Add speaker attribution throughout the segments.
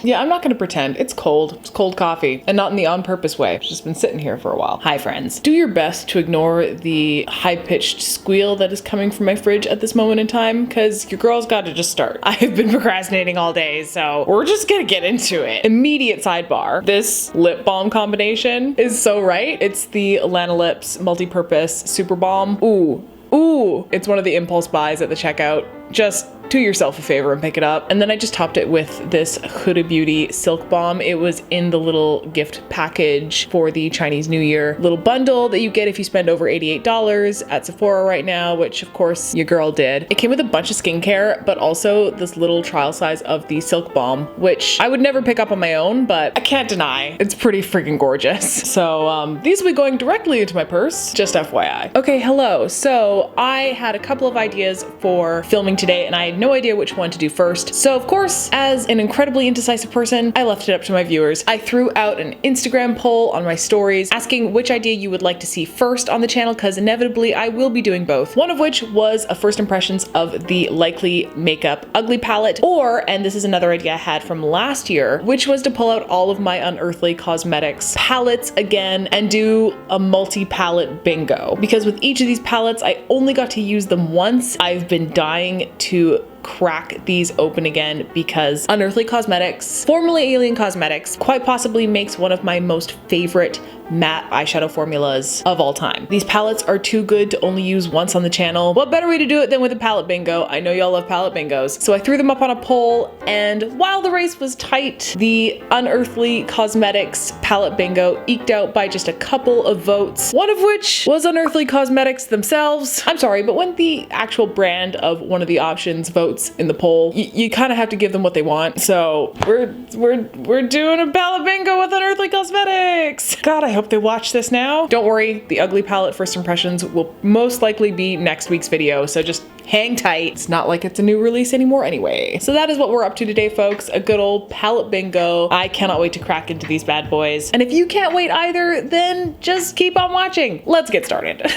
Speaker 1: Yeah, I'm not gonna pretend. It's cold. It's cold coffee, and not in the on purpose way. It's just been sitting here for a while. Hi friends. Do your best to ignore the high-pitched squeal that is coming from my fridge at this moment in time, because your girl's got to just start. I have been procrastinating all day, so we're just gonna get into it. Immediate sidebar. This lip balm combination is so right. It's the Lana Lips multi-purpose super balm. Ooh, it's one of the impulse buys at the checkout. Just do yourself a favor and pick it up. And then I just topped it with this Huda Beauty Silk Balm. It was in the little gift package for the Chinese New Year little bundle that you get if you spend over $88 at Sephora right now, which of course your girl did. It came with a bunch of skincare, but also this little trial size of the Silk Balm, which I would never pick up on my own, but I can't deny it's pretty freaking gorgeous. So these will be going directly into my purse, just FYI. Okay, hello. So I had a couple of ideas for filming today and I had no idea which one to do first. So of course, as an incredibly indecisive person, I left it up to my viewers. I threw out an Instagram poll on my stories asking which idea you would like to see first on the channel, because inevitably I will be doing both. One of which was a first impressions of the Likely Makeup Ugly palette, or, and this is another idea I had from last year, which was to pull out all of my Unearthly Cosmetics palettes again and do a multi-palette bingo. Because with each of these palettes, I only got to use them once. I've been dying to crack these open again because Unearthly Cosmetics, formerly Alien Cosmetics, quite possibly makes one of my most favorite matte eyeshadow formulas of all time. These palettes are too good to only use once on the channel. What better way to do it than with a palette bingo? I know y'all love palette bingos. So I threw them up on a poll, and while the race was tight, the Unearthly Cosmetics palette bingo eked out by just a couple of votes, one of which was Unearthly Cosmetics themselves. I'm sorry, but when the actual brand of one of the options votes in the poll, you kind of have to give them what they want. So we're doing a palette bingo with Unearthly Cosmetics. God, I hope they watch this now. Don't worry, the Ugly palette first impressions will most likely be next week's video, so just hang tight. It's not like it's a new release anymore anyway. So that is what we're up to today, folks. A good old palette bingo. I cannot wait to crack into these bad boys. And if you can't wait either, then just keep on watching. Let's get started.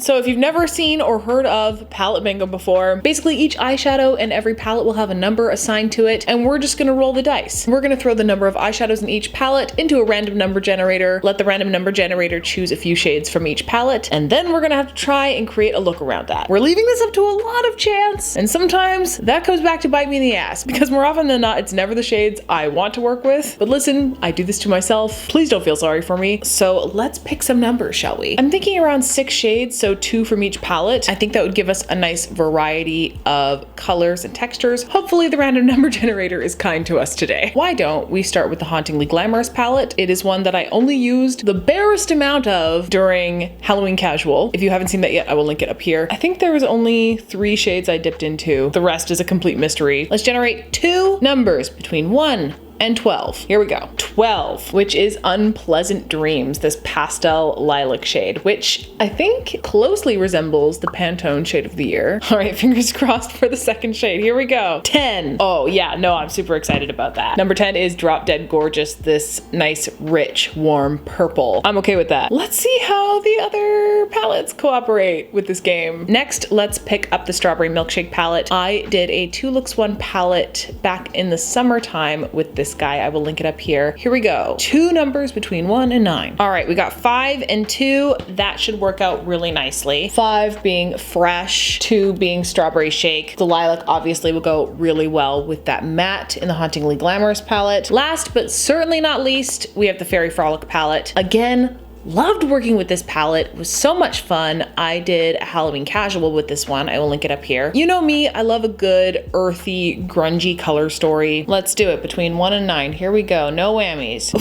Speaker 1: So if you've never seen or heard of palette bingo before, basically each eyeshadow and every palette will have a number assigned to it, and we're just gonna roll the dice. We're gonna throw the number of eyeshadows in each palette into a random number generator, let the random number generator choose a few shades from each palette, and then we're gonna have to try and create a look around that. We're leaving this up to a lot of chance, and sometimes that comes back to bite me in the ass, because more often than not, it's never the shades I want to work with. But listen, I do this to myself. Please don't feel sorry for me. So let's pick some numbers, shall we? I'm thinking around 6 shades, so 2 from each palette. I think that would give us a nice variety of colors and textures. Hopefully the random number generator is kind to us today. Why don't we start with the Hauntingly Glamorous palette? It is one that I only used the barest amount of during Halloween Casual. If you haven't seen that yet, I will link it up here. I think there was only 3 shades I dipped into. The rest is a complete mystery. Let's generate 2 numbers between 1 and 12. Here we go. 12, which is Unpleasant Dreams, this pastel lilac shade, which I think closely resembles the Pantone shade of the year. All right, fingers crossed for the second shade. Here we go. 10. Oh yeah, no, I'm super excited about that. Number 10 is Drop Dead Gorgeous, this nice, rich, warm purple. I'm okay with that. Let's see how the other palettes cooperate with this game. Next, let's pick up the Strawberry Milkshake palette. I did a 2 looks 1 palette back in the summertime with this guy. I will link it up here. Here we go. 2 numbers between 1 and 9. All right, we got 5 and 2. That should work out really nicely. 5 being Fresh, 2 being Strawberry Shake. The lilac obviously will go really well with that matte in the Hauntingly Glamorous palette. Last but certainly not least, we have the Fairy Frolic palette. Again, loved working with this palette. It was so much fun. I did a Halloween Casual with this one. I will link it up here. You know me, I love a good earthy, grungy color story. Let's do it. Between 1 and 9. Here we go. No whammies.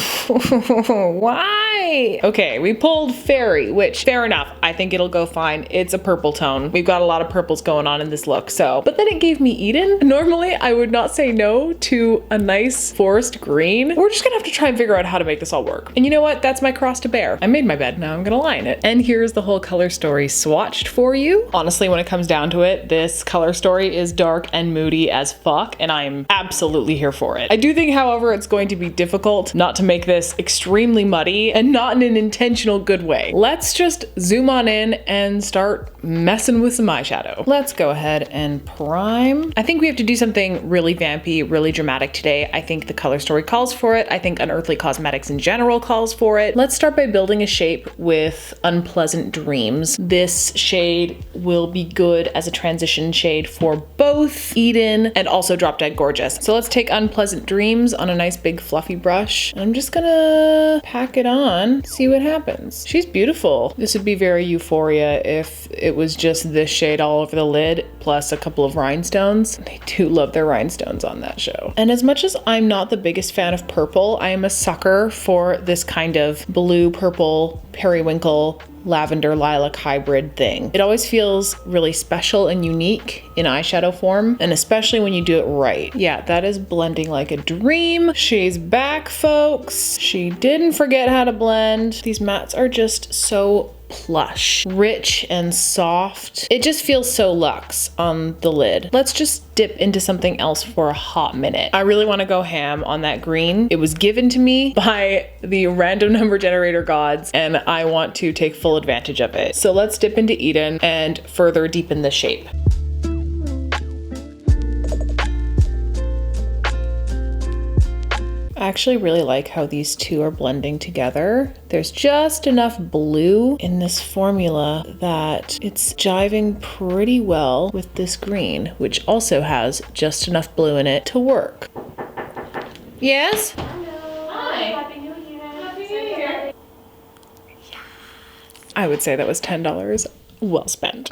Speaker 1: Why? Okay, we pulled Fairy, which fair enough. I think it'll go fine. It's a purple tone. We've got a lot of purples going on in this look, so. But then it gave me Eden. Normally, I would not say no to a nice forest green. We're just gonna have to try and figure out how to make this all work. And you know what? That's my cross to bear. I made my bed, now I'm gonna lie in it. And here's the whole color story swatched for you. Honestly, when it comes down to it, this color story is dark and moody as fuck, and I'm absolutely here for it. I do think, however, it's going to be difficult not to make this extremely muddy and and not in an intentional good way. Let's just zoom on in and start messing with some eyeshadow. Let's go ahead and prime. I think we have to do something really vampy, really dramatic today. I think the color story calls for it. I think Unearthly Cosmetics in general calls for it. Let's start by building a shape with Unpleasant Dreams. This shade will be good as a transition shade for both Eden and also Drop Dead Gorgeous. So let's take Unpleasant Dreams on a nice big fluffy brush. I'm just gonna pack it on, see what happens. She's beautiful. This would be very Euphoria if it was just this shade all over the lid plus a couple of rhinestones. They do love their rhinestones on that show. And as much as I'm not the biggest fan of purple, I am a sucker for this kind of blue, purple, periwinkle, lavender lilac hybrid thing. It always feels really special and unique in eyeshadow form, and especially when you do it right. Yeah, that is blending like a dream. She's back, folks. She didn't forget how to blend. These mattes are just so plush, rich and soft. It just feels so luxe on the lid. Let's just dip into something else for a hot minute. I really want to go ham on that green. It was given to me by the random number generator gods, and I want to take full advantage of it. So let's dip into Eden and further deepen the shape. I actually really like how these two are blending together. There's just enough blue in this formula that it's jiving pretty well with this green, which also has just enough blue in it to work. Yes?
Speaker 2: Hello.
Speaker 1: Hi.
Speaker 2: Happy New Year.
Speaker 1: Happy New Year. I would say that was $10 well spent.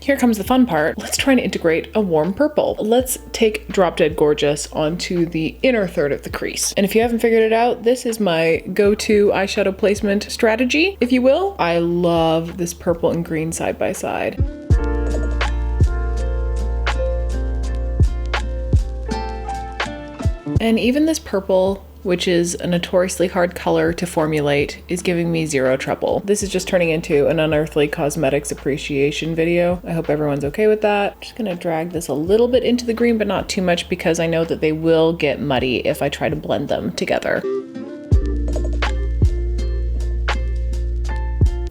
Speaker 1: Here comes the fun part. Let's try and integrate a warm purple. Let's take Drop Dead Gorgeous onto the inner third of the crease. And if you haven't figured it out, this is my go-to eyeshadow placement strategy, if you will. I love this purple and green side by side. And even this purple, which is a notoriously hard color to formulate, is giving me zero trouble. This is just turning into an Unearthly Cosmetics appreciation video. I hope everyone's okay with that. I'm just gonna drag this a little bit into the green, but not too much because I know that they will get muddy if I try to blend them together.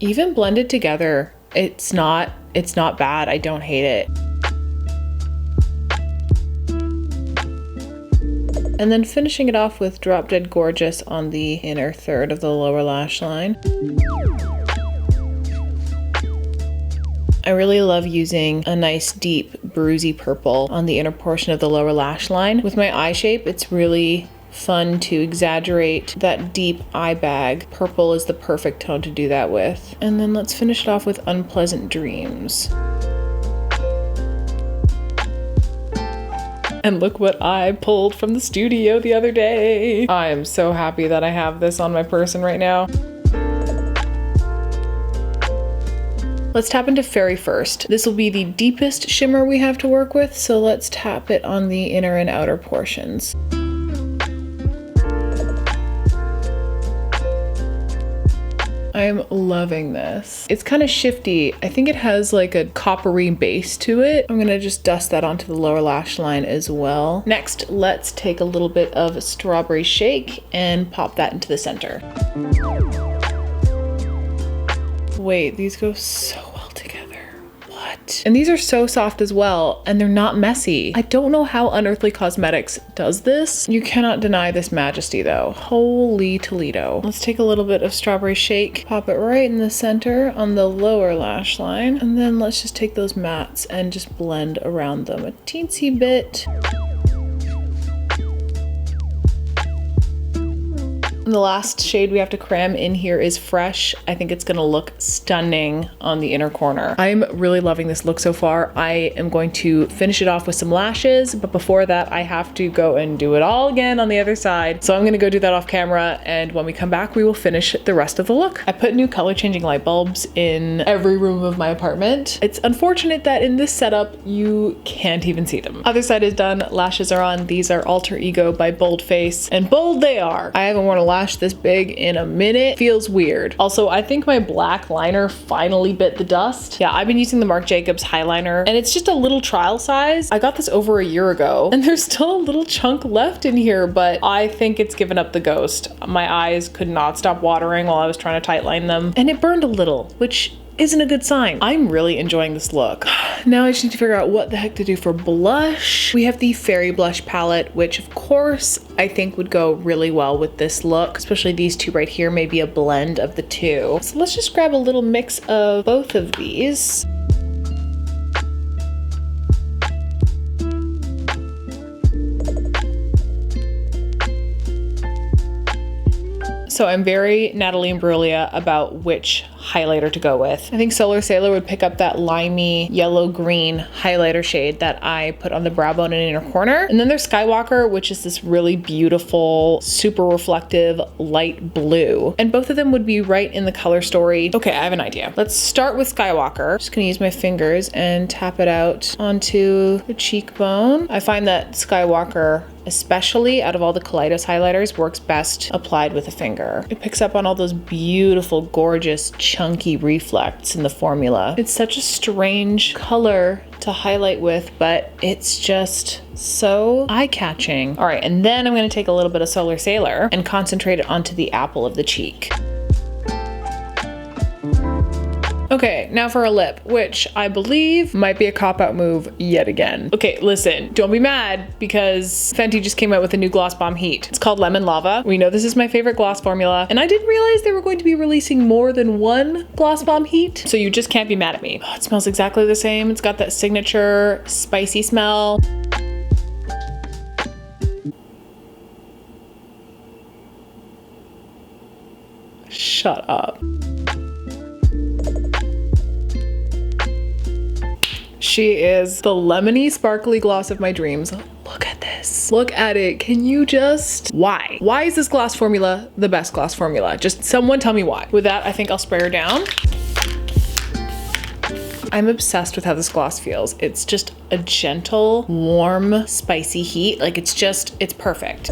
Speaker 1: Even blended together, it's not bad. I don't hate it. And then finishing it off with Drop Dead Gorgeous on the inner third of the lower lash line. I really love using a nice deep bruisey purple on the inner portion of the lower lash line. With my eye shape, it's really fun to exaggerate that deep eye bag. Purple is the perfect tone to do that with. And then let's finish it off with Unpleasant Dreams. And look what I pulled from the studio the other day. I am so happy that I have this on my person right now. Let's tap into Fairy first. This will be the deepest shimmer we have to work with, so let's tap it on the inner and outer portions. I am loving this. It's kind of shifty. I think it has like a coppery base to it. I'm gonna just dust that onto the lower lash line as well. Next, let's take a little bit of Strawberry Shake and pop that into the center. Wait, these go so well together. What? And these are so soft as well, and they're not messy. I don't know how Unearthly Cosmetics does this. You cannot deny this majesty though. Holy Toledo. Let's take a little bit of Strawberry Shake, pop it right in the center on the lower lash line, and then let's just take those mattes and just blend around them a teensy bit. And the last shade we have to cram in here is Fresh. I think it's gonna look stunning on the inner corner. I'm really loving this look so far. I am going to finish it off with some lashes, but before that, I have to go and do it all again on the other side. So I'm gonna go do that off camera, and when we come back, we will finish the rest of the look. I put new color changing light bulbs in every room of my apartment. It's unfortunate that in this setup, you can't even see them. Other side is done, lashes are on. These are Alter Ego by Bold Face, and bold they are. I haven't worn a lash lash this big in a minute. Feels weird. Also, I think my black liner finally bit the dust. Yeah, I've been using the Marc Jacobs highliner and it's just a little trial size. I got this over a year ago and there's still a little chunk left in here, but I think it's given up the ghost. My eyes could not stop watering while I was trying to tightline them and it burned a little, which isn't a good sign. I'm really enjoying this look. Now I just need to figure out what the heck to do for blush. We have the Fairy Blush palette, which of course I think would go really well with this look, especially these two right here, maybe a blend of the two. So let's just grab a little mix of both of these. So I'm very Natalie Imbruglia about which highlighter to go with. I think Solar Sailor would pick up that limey yellow-green highlighter shade that I put on the brow bone and inner corner. And then there's Skywalker, which is this really beautiful, super reflective light blue. And both of them would be right in the color story. Okay, I have an idea. Let's start with Skywalker. Just gonna use my fingers and tap it out onto the cheekbone. I find that Skywalker, especially out of all the Kaleidos highlighters, works best applied with a finger. It picks up on all those beautiful, gorgeous, chunky reflects in the formula. It's such a strange color to highlight with, but it's just so eye-catching. All right, and then I'm gonna take a little bit of Solar Sailor and concentrate it onto the apple of the cheek. Okay, now for a lip, which I believe might be a cop-out move yet again. Okay, listen, don't be mad because Fenty just came out with a new gloss bomb heat. It's called Lemon Lava. We know this is my favorite gloss formula, and I didn't realize they were going to be releasing more than one gloss bomb heat, so you just can't be mad at me. Oh, it smells exactly the same. It's got that signature spicy smell. Shut up. She is the lemony sparkly gloss of my dreams. Look at this. Look at it. Can you just... Why? Why is this gloss formula the best gloss formula? Just someone tell me why. With that, I think I'll spray her down. I'm obsessed with how this gloss feels. It's just a gentle, warm, spicy heat. Like it's perfect.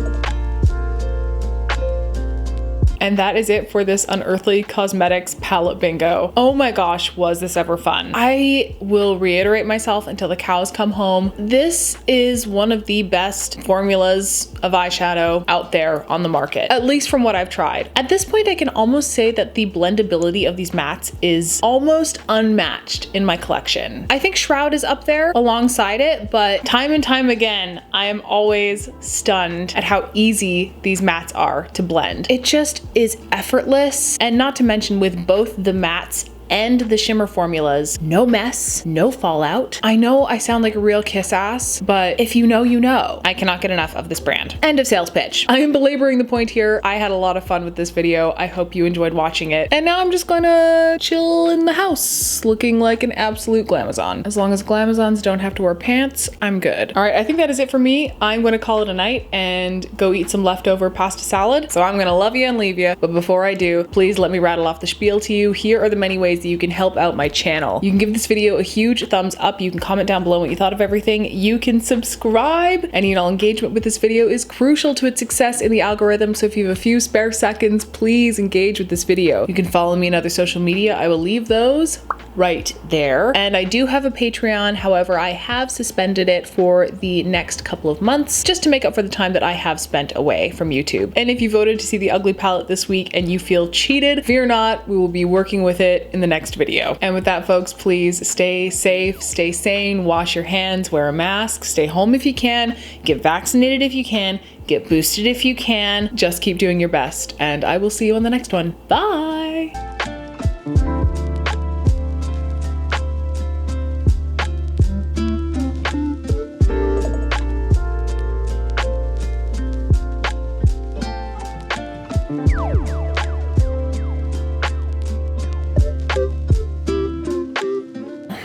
Speaker 1: And that is it for this Unearthly Cosmetics palette bingo. Oh my gosh, was this ever fun. I will reiterate myself until the cows come home. This is one of the best formulas of eyeshadow out there on the market, at least from what I've tried. At this point, I can almost say that the blendability of these mattes is almost unmatched in my collection. I think Shroud is up there alongside it, but time and time again, I am always stunned at how easy these mattes are to blend. It just is effortless, and not to mention with both the mattes and the shimmer formulas, no mess, no fallout. I know I sound like a real kiss ass, but if you know, you know. I cannot get enough of this brand. End of sales pitch. I am belaboring the point here. I had a lot of fun with this video. I hope you enjoyed watching it. And now I'm just gonna chill in the house looking like an absolute glamazon. As long as glamazons don't have to wear pants, I'm good. All right, I think that is it for me. I'm gonna call it a night and go eat some leftover pasta salad. So I'm gonna love you and leave you. But before I do, please let me rattle off the spiel to you. Here are the many ways that you can help out my channel. You can give this video a huge thumbs up. You can comment down below what you thought of everything. You can subscribe. Any and all engagement with this video is crucial to its success in the algorithm. So if you have a few spare seconds, please engage with this video. You can follow me on other social media. I will leave those right there. And I do have a Patreon. However, I have suspended it for the next couple of months just to make up for the time that I have spent away from YouTube. And if you voted to see the ugly palette this week and you feel cheated, fear not, we will be working with it in the next video. And with that, folks, please stay safe, stay sane, wash your hands, wear a mask, stay home if you can, get vaccinated if you can, get boosted if you can. Just keep doing your best. And I will see you on the next one. Bye.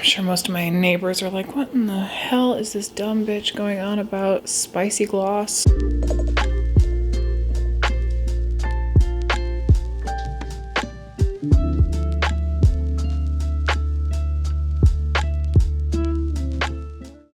Speaker 1: Sure most of my neighbors are like, what in the hell is this dumb bitch going on about spicy gloss?